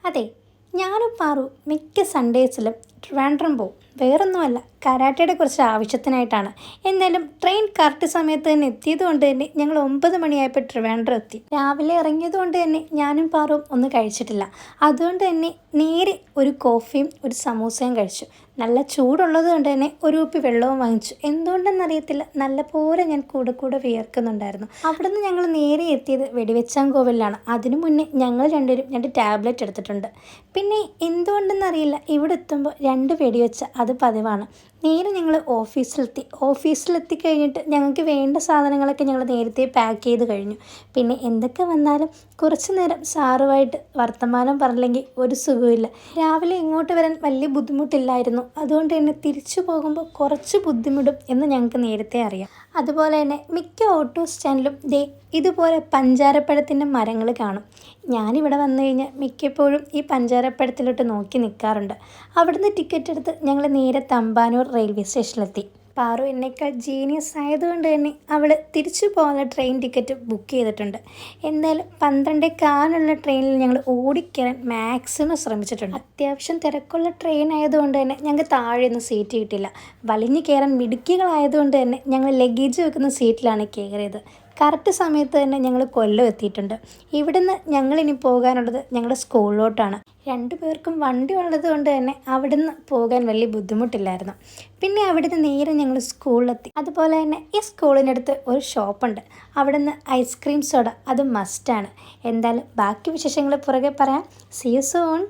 അതെ, ഞാനും പാറു മിക്ക സൺഡേസിലും ട്രിവാൻഡ്രം പോവും. വേറൊന്നുമല്ല, കരാട്ടയുടെ കുറച്ച് ആവശ്യത്തിനായിട്ടാണ്. എന്നാലും ട്രെയിൻ കറക്റ്റ് സമയത്ത് തന്നെ എത്തിയത് കൊണ്ട് തന്നെ ഞങ്ങൾ 9 മണിയായപ്പോൾ ട്രിവാൻഡ്രം എത്തി. രാവിലെ ഇറങ്ങിയത് കൊണ്ട് തന്നെ ഞാനും പാറുവും ഒന്നും കഴിച്ചിട്ടില്ല. അതുകൊണ്ട് തന്നെ നേരെ ഒരു കോഫിയും ഒരു സമൂസയും കഴിച്ചു. നല്ല ചൂടുള്ളത് കൊണ്ട് തന്നെ ഒരു കുപ്പി വെള്ളവും വാങ്ങിച്ചു. എന്തുകൊണ്ടെന്നറിയത്തില്ല, നല്ലപോലെ ഞാൻ കൂടെ വിയർക്കുന്നുണ്ടായിരുന്നു. അവിടെ നിന്ന് ഞങ്ങൾ നേരെ എത്തിയത് വെടിവെച്ചാങ്കോവിലാണ്. അതിനു മുന്നേ ഞങ്ങൾ രണ്ടുപേരും 2 ടാബ്ലറ്റ് എടുത്തിട്ടുണ്ട്. പിന്നെ എന്തുകൊണ്ടെന്നറിയില്ല, ഇവിടെ എത്തുമ്പോൾ 2 വെടിവെച്ച അത് പതിവാണ്. നേരെ ഞങ്ങൾ ഓഫീസിലെത്തി കഴിഞ്ഞിട്ട് ഞങ്ങൾക്ക് വേണ്ട സാധനങ്ങളൊക്കെ ഞങ്ങൾ നേരത്തെ പാക്ക് ചെയ്ത് കഴിഞ്ഞു. പിന്നെ എന്തൊക്കെ വന്നാലും കുറച്ച് നേരം സാറുമായിട്ട് വർത്തമാനം പറഞ്ഞില്ലെങ്കിൽ ഒരു സുഖമില്ല. രാവിലെ ഇങ്ങോട്ട് വരാൻ വലിയ ബുദ്ധിമുട്ടില്ലായിരുന്നു. അതുകൊണ്ട് തന്നെ തിരിച്ചു പോകുമ്പോൾ കുറച്ച് ബുദ്ധിമുട്ടും എന്ന് ഞങ്ങൾക്ക് നേരത്തെ അറിയാം. അതുപോലെ തന്നെ മിക്ക ഓട്ടോ സ്റ്റാൻഡിലും ഇതുപോലെ പഞ്ചാരപ്പഴത്തിൻ്റെ മരങ്ങൾ കാണും. ഞാനിവിടെ വന്നു കഴിഞ്ഞാൽ മിക്കപ്പോഴും ഈ പഞ്ചാരപ്പഴത്തിലോട്ട് നോക്കി നിൽക്കാറുണ്ട്. അവിടുന്ന് ടിക്കറ്റ് എടുത്ത് ഞങ്ങൾ നേരെ തമ്പാനൂർ റെയിൽവേ സ്റ്റേഷനിലെത്തി. പാറു എന്നേക്കാൾ ജീനിയസ് ആയതുകൊണ്ട് തന്നെ അവൾ തിരിച്ചു പോകാനുള്ള ട്രെയിൻ ടിക്കറ്റ് ബുക്ക് ചെയ്തിട്ടുണ്ട്. എന്തായാലും 12:15 ട്രെയിനിൽ ഞങ്ങൾ ഓടിക്കയറാൻ മാക്സിമം ശ്രമിച്ചിട്ടുണ്ട്. അത്യാവശ്യം തിരക്കുള്ള ട്രെയിൻ ആയതുകൊണ്ട് തന്നെ ഞങ്ങൾക്ക് താഴെയൊന്നും സീറ്റ് കിട്ടില്ല. വലിഞ്ഞു കയറാൻ മിടുക്കികളായതുകൊണ്ട് തന്നെ ഞങ്ങൾ ലഗേജ് വെക്കുന്ന സീറ്റിലാണ് കയറിയത്. കറക്റ്റ് സമയത്ത് തന്നെ ഞങ്ങൾ കൊല്ലം എത്തിയിട്ടുണ്ട്. ഇവിടുന്ന് ഞങ്ങളിനി പോകാനുള്ളത് ഞങ്ങളുടെ സ്കൂളിലോട്ടാണ്. 2 പേർക്കും വണ്ടി ഉള്ളത് കൊണ്ട് തന്നെ അവിടുന്ന് പോകാൻ വലിയ ബുദ്ധിമുട്ടില്ലായിരുന്നു. പിന്നെ അവിടുന്ന് നേരെ ഞങ്ങൾ സ്കൂളിലെത്തി. അതുപോലെ തന്നെ ഈ സ്കൂളിനടുത്ത് ഒരു ഷോപ്പുണ്ട്. അവിടുന്ന് ഐസ്ക്രീം സോഡ അത് മസ്റ്റാണ്. എന്തായാലും ബാക്കി വിശേഷങ്ങൾ പുറകെ പറയാം. See you soon.